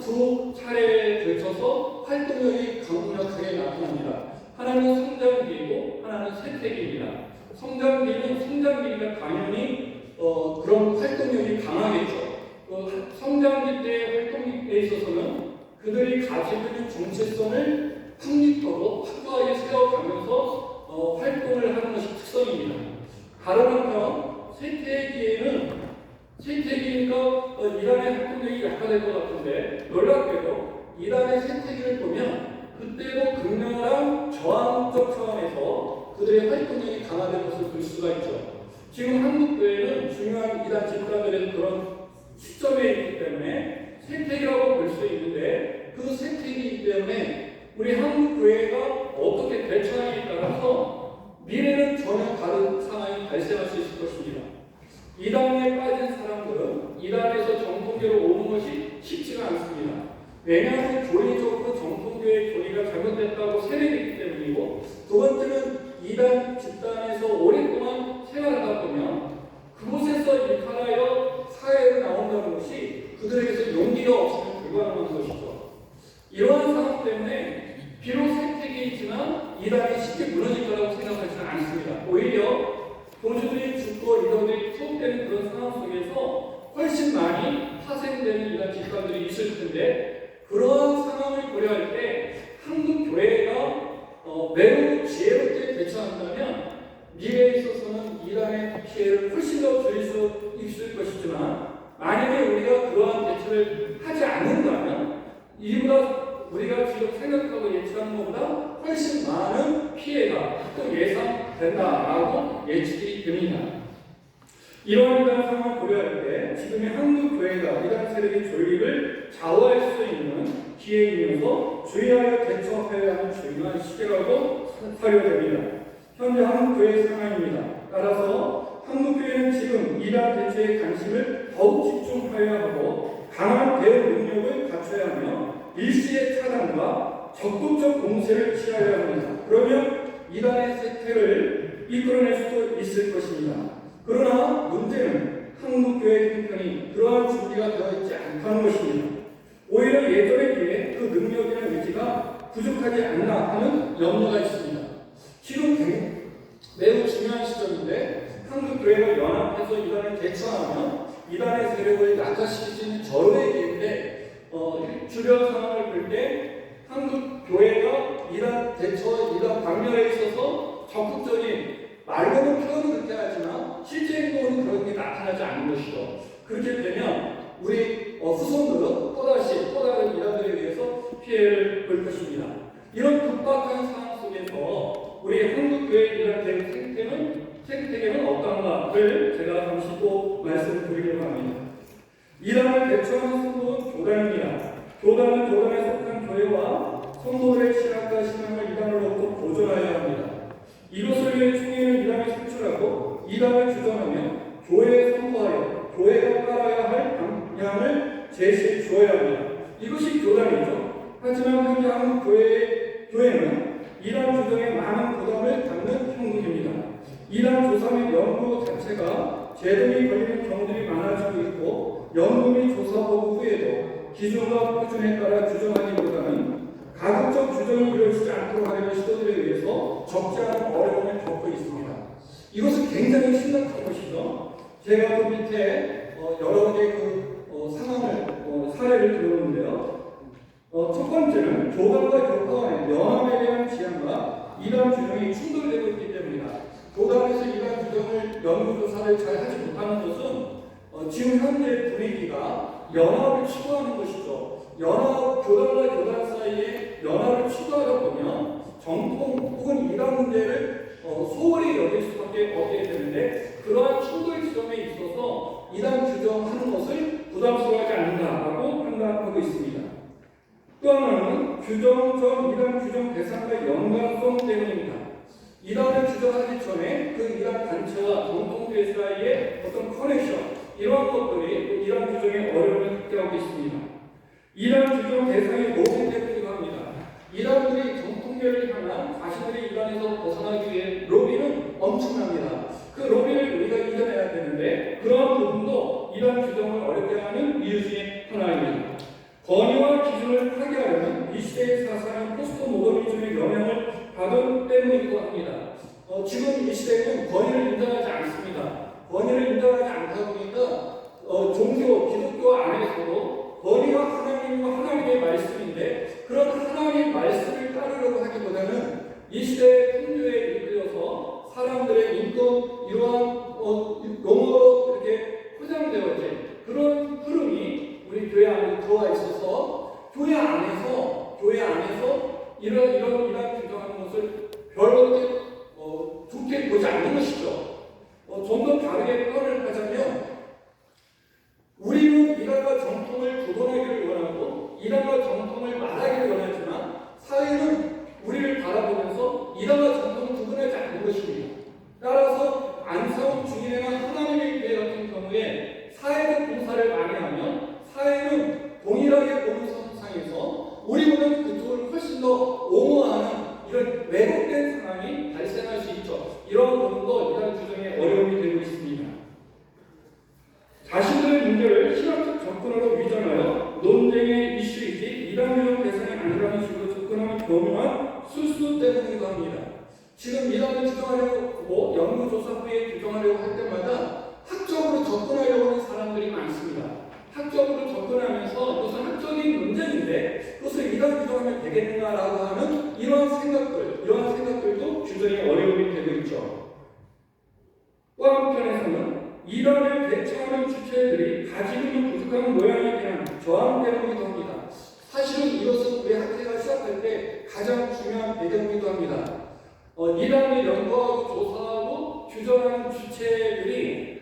두 차례에 걸쳐서 활동력이 강력하게 나타납니다. 하나는 성장기이고 하나는 쇠퇴기입니다. 성장기는 성장기니까 당연히 그런 활동력이 강하겠죠. 성장기 때 활동에 있어서는 그들이 가지고 있는 정체성을 확립하고 확고하게 세워가면서 활동을 하는 것이 특성입니다. 다른 한편 쇠퇴기니까 이단의 활동력이 약화될 것 같은데 놀랍게도 이단의 쇠퇴기를 보면 그때도 극렬한 저항적 차원에서 그들의 활동력이 강화된 것을 볼 수가 있죠. 지금 한국교회는 중요한 이단 집단들의 그런 시점에 있기 때문에 쇠퇴기라고 볼 수 있는데 그 쇠퇴기이기 때문에 우리 한국교회가 어떻게 대처하느냐에 따라서 미래는 전혀 다른 상황이 발생할 수 있을 것입니다. 이단에 빠진 사람들은 이단에서 정통교로 오는 것이 쉽지가 않습니다. 왜냐하면 교리적으로 정통교의 교리가 잘못됐다고 세뇌되기 때문이고, 두 번째는 이단 집단에서 오랫동안 생활하다 보면 그곳에서 일탈하여 사회로 나온다는 것이 그들에게서 용기가 없으면 불가능한 것이죠. 이러한 상황 때문에 비록 쇠퇴기 있지만 이단이 쉽게 무너질 거라고 생각하지는 않습니다. 오히려 교주들이 죽고 리더들이 투옥되는 그런 상황 속에서 훨씬 많이 파생되는 이단 집단들이 있을 텐데, 그러한 상황을 고려할 때 한국 교회가 매우 지혜롭게 대처한다면 미래에 있어서는 이단의 피해를 훨씬 더 줄일 수 있을 것이지만, 만약에 우리가 그러한 대처를 하지 않는다면 이보다 우리가 지금 생각하고 예측하는 것보다 훨씬 많은 피해가 또 예상된다라고 예측이 됩니다. 이러한 이단 상황을 고려할 때 지금의 한국 교회가 이단 세력의 존립을 좌우할 수 있는 기회이면서 주의하여 대처해야 하는 중요한 시기라고 사료됩니다. 현재 한국 교회의 상황입니다. 따라서 한국 교회는 지금 이단 대처에 관심을 더욱 집중하여야 하고 강한 대응 능력을 갖춰야 하며 일시의 차단과 적극적 공세를 취하여야 합니다. 그러면 이단의 쇠퇴를 이끌어낼 수도 있을 것입니다. 그러나 문제는 한국교회 형편이 그러한 준비가 되어 있지 않다는 것입니다. 오히려 예전에 비해 그 능력이나 의지가 부족하지 않나 하는 염려가 있습니다. 지금 매우 중요한 시점인데 한국교회가 연합해서 이단을 대처하면 이단의 세력을 약화시킬 수 있는 절호의 기회인데, 주변 상황을 볼 때 한국 교회가 이단 대처, 이단 방면에 있어서 적극적인 말로는 표현은 그렇게 하지만 실제 행동은 그런 게 나타나지 않는 것이죠. 그렇게 되면 우리 후손들은 또 다른 이단들에 의해서 피해를 볼 것입니다. 이런 급박한 상황 속에서 우리 한국 교회 이단 생태계는 어떤가를 제가 잠시 또 말씀드리려고 합니다. 이단을 대처하는 성도는 교단입니다. 교단은 교단에 속한 교회와 성도들의 신학과 신앙을 이단으로부터 보존하여야 합니다. 이것을 위해 총회는 이단을 선출하고 이단을 주장하며 교회에 선포하여 교회가 따라야 할 방향을 제시해 주어야 합니다. 이것이 교단이죠. 하지만 현재 한국 교회는 이단 주장에 많은 부담을 갖는 형국입니다. 이단 조사및 연구 자체가 제동이 걸리는 경우들이 많아지고 있고, 연구 및 조사 보고 후에도 기준과 표준에 따라 규정하기보다는 가급적 규정이 이루어지지 않도록 하려는 시도들에 의해서 적지 않은 어려움을 겪고 있습니다. 이것은 굉장히 심각한 것이죠. 제가 그 밑에 여러 개의 사례를 들어오는데요. 첫 번째는 교단과 교파원의 연합에 대한 지향과 이단 규정이 충돌되고 있기 때문입니다. 교단에서 이단 규정을 연구조사를 잘 하지 못하는 것은 지금 현재 분위기가 연합을 추구하는 것이죠. 교단과 교단 사이에 연합을 추구하다 보면 정통 혹은 이단 문제를 소홀히 여길 수밖에 없게 되는데, 그러한 충돌 지점에 있어서 이단 규정하는 것을 부담스러워하지 않는다라고 판단하고 있습니다. 또 하나는 규정 전 이단 규정 대상과 연관성 때문입니다. 이단을 규정하기 전에 그 이단 단체와 정통교회 사이의 어떤 커넥션, 이러한 것들이 이단 규정의 어려움을 갖게 하고 있습니다. 이단 규정 대상이 로비 때문이기도 합니다. 이단들이 정통교회를 향한 자신들의 이단에서 벗어나기 위해 로비는 엄청납니다. 그 로비를 우리가 이겨내야 되는데, 그러한 부분도 이단 규정을 어렵게 하는 이유 중에 하나입니다. 권위와 것을 하게 하려면 이 시대의 사상은 포스트 모더니즘의 영향을 받은 때문이기도 합니다. 지금 이 시대는 권위를 인정하지 않습니다. 권위를 인정하지 않다 보니까 종교, 기독교 안에서도 권위가 하나님과 하나님의 말씀인데 그런 하나님의 말씀을 따르려고 하기보다는 이 시대의 풍조에 이끌려서 사람들의 인권, 이러한 용어로 이렇게 포장되어진 그런 흐름이 우리 교회 안에 들어와 있어서 교회 안에서 이런 규정하는 것을 별로 좋게 보지 않는 것이죠. 좀 더 다르게 표현을 하자면 우리는 이단과 정통을 구분하기를 원하고 이단과 정통을 말하기를 원하지만 사회는 우리를 바라보면서 이단과 정통을 구분하지 않는 것입니다. 따라서 안사원 주일이나 하나님의 교회 같은 경우에 사회적 봉사를 많이 하면 사회는 동일하게 보는 선상에서 우리보다는 그쪽을 훨씬 더 옹호하는 이런 왜곡된 상황이 발생할 수 있죠. 이런 부분도 이단 규정의 어려움이 되고 있습니다. 자신들의 문제를 신학적 접근으로 위장하여 논쟁의 이슈이지 이단 규정 대상이 아니라는 식으로 접근하는 교묘한 술수 때문이기도 합니다. 지금 이단을 규정하려고 연구조사 후에 규정하려고 할 때마다 학적으로 접근하려고 하는 사람들이 많습니다. 학적으로 접근하면서 이것은 학적인 문제인데 그것을 이단 규정하면 되겠는가라고 하는 이러한 생각들도 규정의 어려움이 되고 있죠. 또 한편에서는 이단을 대처하는 주체들이 가지고 있는 부족한 모양에 대한 저항 때문이기도 합니다. 사실은 이것은 우리 학회가 시작할 때 가장 중요한 배경이기도 합니다. 이단을 연구하고 조사하고 규정하는 주체들이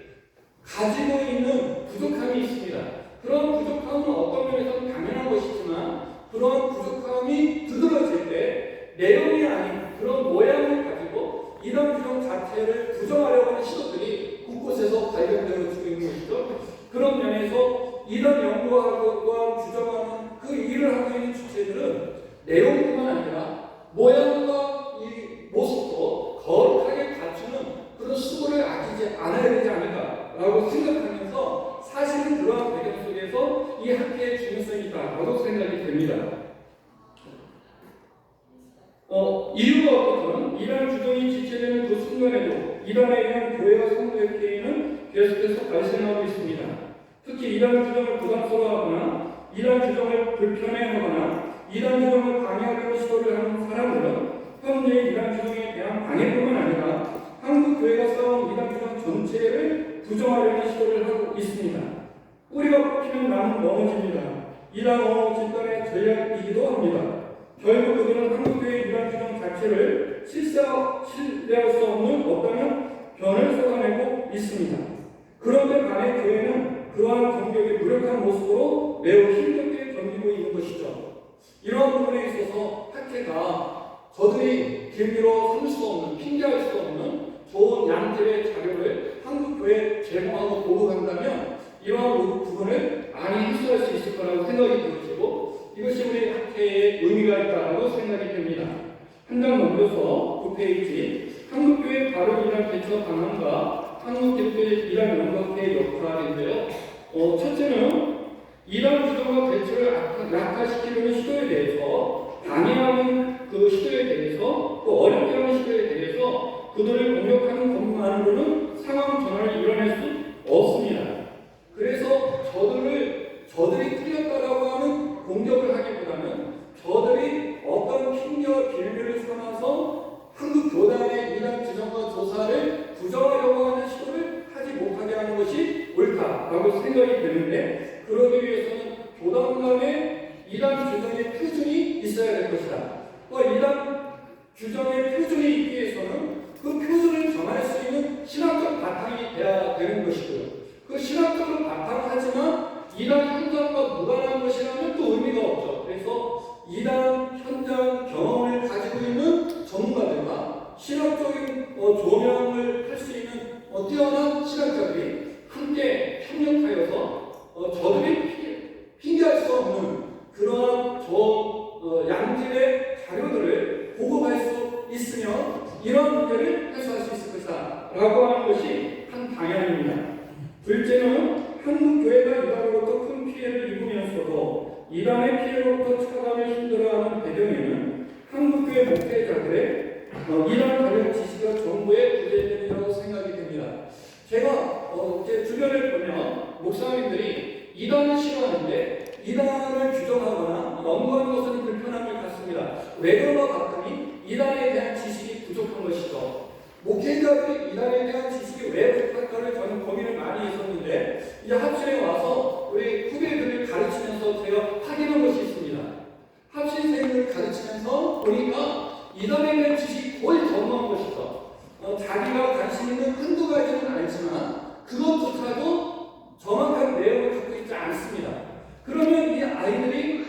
가지고 있는 부족함이 있습니다. 그런 부족함은 어떤 면에서는 당연한 것이지만 그런 부족함이 두드러질 때 내용이 아닌 그런 모양을 가지고 이단 규정 자체를 부정하려고 하는 시도들이 곳곳에서 발견되어지고 있는 것이죠. 그런 면에서 이단 연구하고 또한 규정하는 그 일을 하고 있는 주체들은 내용뿐만 아니라 모양과 이 모습도 거룩하게 갖추는 그런 수고를 아끼지 않아야 되지 않을까라고 생각하면서 사실은 그러한 배경 속에서 이 학회의 중요성이 있다고 생각이 됩니다. 이유가 어떻든 이단 규정이 지체되는 그 순간에도 이단에 의한 교회와 성도의 피해는 계속해서 발생하고 있습니다. 특히 이단 규정을 부담스러워하거나 이단 규정을 불편해하거나 이단 규정을 방해하려는 시도를 하는 사람들은 현재의 이단 규정에 대한 방해뿐만 아니라 한국 교회가 쌓아온 이단 규정 전체를 부정하려는 시도를 하고 있습니다. 뿌리가 뽑히면 나무는 넘어집니다. 이단 언어 집단의 전략이기도 합니다. 결국 그들은 한국교회의 이단 규정 자체를 신뢰할 수 없는 없다면 변을 쏟아내고 있습니다. 그런데 반해 교회는 그러한 공격의 무력한 모습으로 매우 힘겹게 견디고 있는 것이죠. 이러한 부분에 있어서 학회가 저들이 기미로 삼을 수 없는, 핑계할 수 없는 좋은 양질의 자료를 한국교회에 제공하고 보급한다면 이러한 부분을 많이 해소할 수 있을 거라고 생각이 들어지고 이것이 우리 학회에 의미가 있다고 생각이 됩니다. 한 장 넘겨서 9페이지 한국교회 바른 이단 대처 방안과 한국기독교의 이단 연구학회의 역할인데요. 첫째는 이단 규정과 대처를 약화시키려는 시도에 대해서 방해하는 그 시도에 대해서 또 어렵게 하는 시도에 대해서 그들을 공격하는 것만으로는 상황 전환을 이뤄낼 수 없습니다. 그래서 저들이 틀렸다라고 하는 공격을 하기보다는 저들이 어떤 핑계와 빌미를 삼아서 한국 교단의 이단 규정과 조사를 부정하려고 하는 시도를 하지 못하게 하는 것이 옳다라고 생각이 되는데 그러기 위해서는 교단 간의 이단 규정의 표준이 있어야 될 것이다. 또 이단 규정의 표준이 있기 위해서는 그 표준을 정할 수 있는 신학적 바탕이 돼야 되는 것이고요. 그 신학적으로 바탕하지만 이단 현장과 무관한 것이라면 또 의미가 없죠. 그래서 이단 현장 경험을 가지고 있는 전문가들과 신학적인 조명을 할 수 있는 뛰어난 신학자들이 함께 협력하여서 저들이 핑계할 수 없는 그러한 양질의 자료들을 보고할 수 있으면 이런 문제를 해소할 수 있을 것이다 라고 하는 것이 한 방향입니다. 둘째는 한국교회가 이단으로부터 큰 피해를 입으면서도 이단의 피해로 예로부터 차감을 힘들어하는 배경에는 한국교회 목회자들의 이러한 관련 지식과 정보의 부재점이라고 생각이 됩니다. 제가 제 주변을 보면 목사님들이 이단을 싫어하는데 이단을 규정하거나 연구하는 것은 불편함을 갖습니다. 왜 그런가 봤더니 이단에 대한 지식이 부족한 것이죠. 목회자들이 이단에 대한 지식이 왜 부족할까를 저는 고민을 많이 했었는데 이제 합실에 와서 우리 후배들을 가르치면서 제가 확인한 것이 있습니다. 합실생들을 가르치면서 보니까 이단에 대한 지식이 거의 전무한 것이죠. 자기가 관심 있는 한두 가지는 알지만 그것조차도 정확한 내용을 갖고 있지 않습니다. 그러면 이 아이들이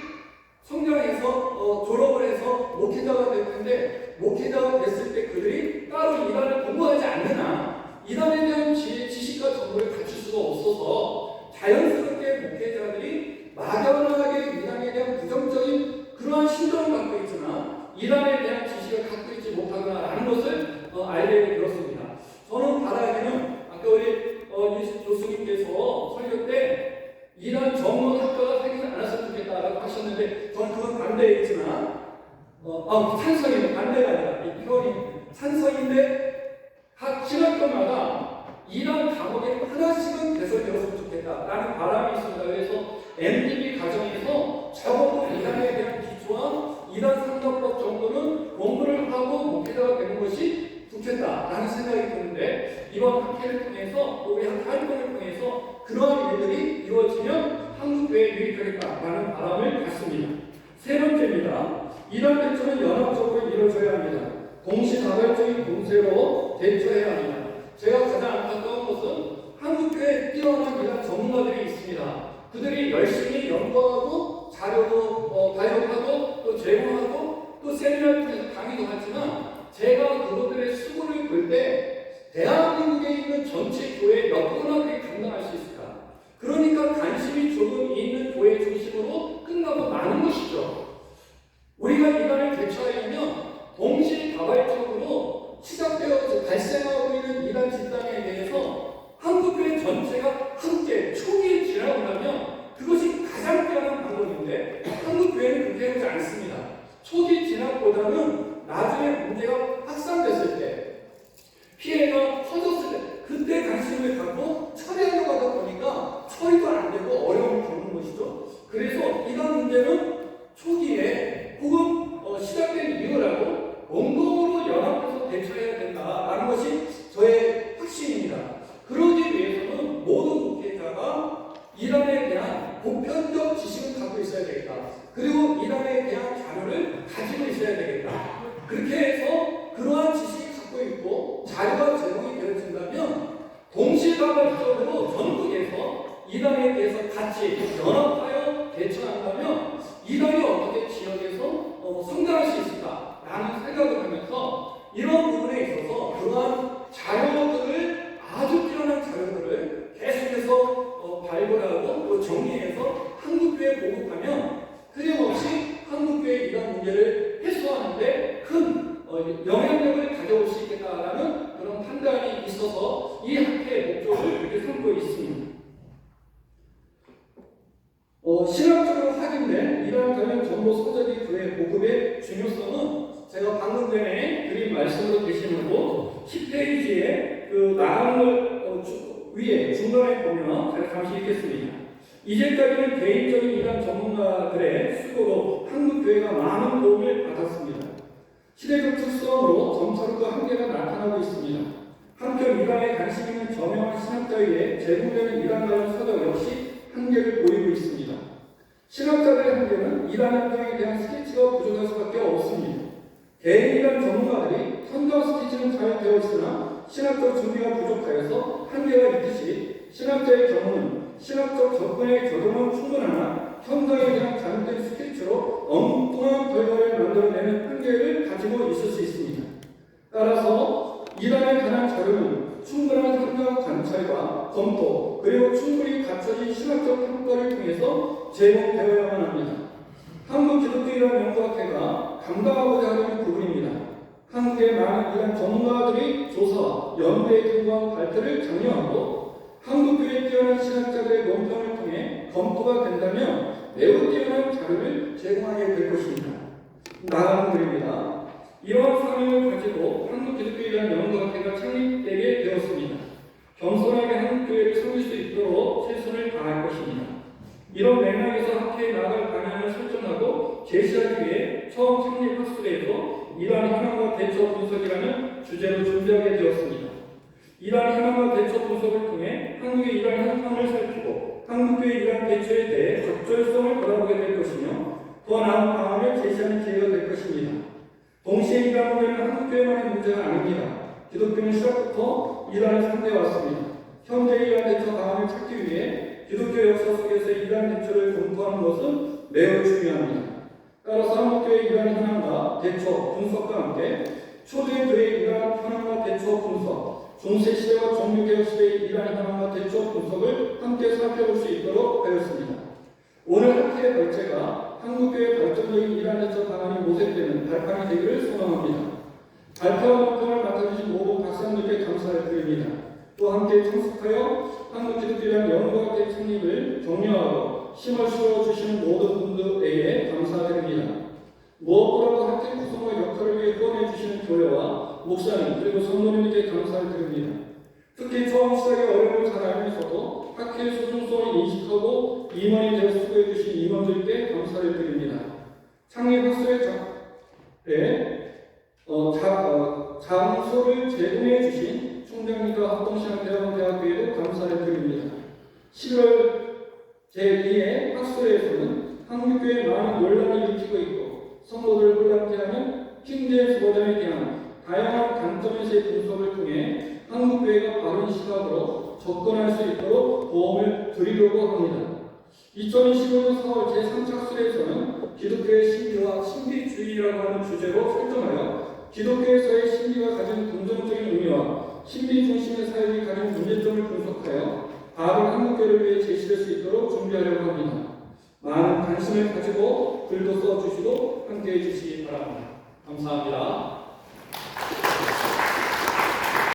성장해서 졸업을 해서 목회자가 될 텐데 목회자가 됐을 때 그들이 따로 이단을 공부하지 않느냐, 이단에 대한 지식과 정보를 갖출 수가 없어서 자연스럽게 목회자들이 막연하게 이단에 대한 부정적인 그러한 신조를 갖고 있지만 이단에 대한 지식을 갖고 있지 못하구나라는 것을 알게 되었습니다. 저는 바라기는 아까 우리 교수님께서 설교 때 이단 전문 학과가 생기지 않았으면 좋겠다라고 하셨는데 저는 그건 반대했지만 찬성입니다. 반대가 아니라 이 표현이 찬성인데 각 신학교마다 이단 과목에 하나씩은 개설되었으면 좋겠다라는 바람이 있습니다. 그래서 MDB 과정에서 적어도 이단에 대한 기초와 이단 상담법 정도는 공부를 하고 목회자가 되는 것이 좋겠다라는 생각이 드는데 이번 학회를 통해서 우리 활동을 통해서 그러한 일들이 이루어지면 한국교회에 유익하겠다라는 바람을 갖습니다. 세 번째입니다. 이단 대처는 연합적으로 이루어져야 합니다. 동시다발적인 공세로 대처해야 합니다. 제가 가장 안타까운 것은 한국교회에 뛰어난 이단 전문가들이 있습니다. 그들이 열심히 연구하고 자료도 발급하고 또 제공하고 또 세미나를 통해서 강의도 하지만 제가 그것들의 수고를 볼 때 대한민국에 있는 전체 교회 몇 분이나 그게 감당할 수 있을까? 그러니까 관심이 조금 있는 교회 중심으로 끝나고 마는 것이죠. 우리가 이단을 대처하려면 동시다발적으로 시작되어 발생하고 있는 이단 집단에 대해서 한국교회 전체가 함께 초기에 지나고 나면 그것이 가장 뛰어난 방법인데 한국교회는 그렇게 하지 않습니다. 초기 진압보다는 나중에 문제가 확산됐을 때 피해가 커졌을 때 그때 관심을 갖고 처리하려고 하다 보니까 처리도 안 되고 어려움을 겪는 것이죠. 그래서 이단 문제는 초기에 혹은 시작된 이유라고 공동으로 연합해서 대처해야 된다라는 것이 저의 확신입니다. 그러기 위해서는 모든 목회자가 이단에 대한 보편적 지식을 갖고 있어야 되겠다. 그리고 이단에 대한 자료를 가지고 있어야 되겠다. 그렇게 해서 그러한 지식을 갖고 있고 자료가 제공이 되어진다면 동시다발적으로 전국에서 이단에 대해서 같이 연합하여 대처한다면 이단이 어떻게 지역에서 성장할 수 있을까라는 생각을 하면서 이런 부분에 있어서 그러한 자료들을 아주 뛰어난 자료들을 계속해서 발굴하고 또 정리해서 한국교회에 보급하면 틀림없이 한국교회 이단 문제를 해소하는데 큰 영향력을 가져올 수 있겠다라는 그런 판단이 있어서 이 학회의 목적을 이렇게 삼고 있습니다. 신학적으로 확인된 이단 관련 정보 소재기 교회 보급의 중요성은 제가 방금 전에 드린 말씀으로 계시는고 10페이지에 그 나가는 걸 위에 중간에 보면 제가 잠시 읽겠습니다. 이제까지는 개인적인 이단 전문가들의 수고로 한국교회가 많은 도움을 받았습니다. 시대적 특성으로 점차로 한계가 나타나고 있습니다. 한편 이단에 관심 있는 저명한 신학자에게 제공되는 이단 관련 서적 역시 한계를 보이고 있습니다. 신학자들의 한계는 이단 활동에 대한 스케치가 부족할 수밖에 없습니다. 개인 이단 전문가들이 선정 스케치는 잘 되어 있으나 신학적 준비가 부족하여서 한계가 있듯이 신학자의 경우는 신학적 접근의 조정은 충분하나 현장에 대한 잘못된 스케치로 엉뚱한 결과를 만들어내는 한계를 가지고 있을 수 있습니다. 따라서 이단에 관한 자료는 충분한 현장 관찰과 검토 그리고 충분히 갖춰진 신학적 평가를 통해서 제공되어야만 합니다. 한국기독교이단 연구학회가 감당하고자 하는 부분입니다. 한국의 많은 이단 전문가들이 조사와 연구에 근거한 발표를 장려하고 한국교회에 뛰어난 신학자들의 논평을 통해 검토가 된다면 매우 뛰어난 자료를 제공하게 될 것입니다. 다음 글입니다. 이러한 사명을 가지고 한국기독교연구학회가 창립되게 되었습니다. 겸손하게 한국교회를 섬길 수 있도록 최선을 다할 것입니다. 이런 맥락에서 학회에 나아갈 방향을 설정하고 제시하기 위해 처음 창립 학술에서 이러한 현황과 대처 분석이라는 주제로 준비하게 되었습니다. 이러한 현황과 대처 분석을 통해 한국의 이러한 현황을 살피고 한국교회의 이러한 대처에 대해 적절성을 걸어보게 될 것이며 더 나은 방안을 제시하는 기회가 될 것입니다. 동시에 이러한 문제는 한국교회만의 문제가 아닙니다. 기독교는 시작부터 이러한 상대해왔습니다. 현재의 이러한 대처 방안을 찾기 위해 기독교 역사 속에서 이러한 대처를 검토하는 것은 매우 중요합니다. 따라서 한국교회의 이러한 현황과 대처 분석과 함께 초대교회의 이러한 현황과 대처 분석, 중세시대와 종교개혁시대의 이러한 현황과 대처 분석을 함께 살펴볼 수 있도록 하였습니다. 오늘 학회의 발제가 한국교회 발전적인 이러한 대처 방안이 모색되는 발판이 되기를 소망합니다. 발표와 목표를 맡아주신 모든 박사님들께 감사를 드립니다. 또 함께 참석하여 한국기독교연구학회 창립을 격려하고 힘을 실어주시는 모든 분들에게 감사드립니다. 무엇보다도 학회 구성과 역할을 위해 후원해주시는 교회와 목사님 그리고 성도님께 감사를 드립니다. 특히 처음 시작의 어려움을 잘 알면서도 학회의 소중성을 인식하고 임원이 되어 수고해주신 임원들께 감사를 드립니다. 창립 학술의 장소를 제공해 주신 총장님과 합동신앙대학원대학교에도 감사를 드립니다. 11월 제2회 학술회에서는 한국교회에 많은 논란을 일으키고 있고 성도들을 혼란케 하는 킹제임스 버전에 대한 다양한 관점에서의 분석을 통해 한국교회가 바른 시각으로 접근할 수 있도록 도움을 드리려고 합니다. 2025년 4월 제3차 학술회에서는 기독교의 신비와 신비주의라고 하는 주제로 설정하여 기독교에서의 신비가 가진 긍정적인 의미와 신비 중심의 사역이 가진 문제점을 분석하여 바른 한국교회를 위해 제시될 수 있도록 준비하려고 합니다. 많은 관심을 가지고 글도 써주시고 함께해 주시기 바랍니다. 감사합니다.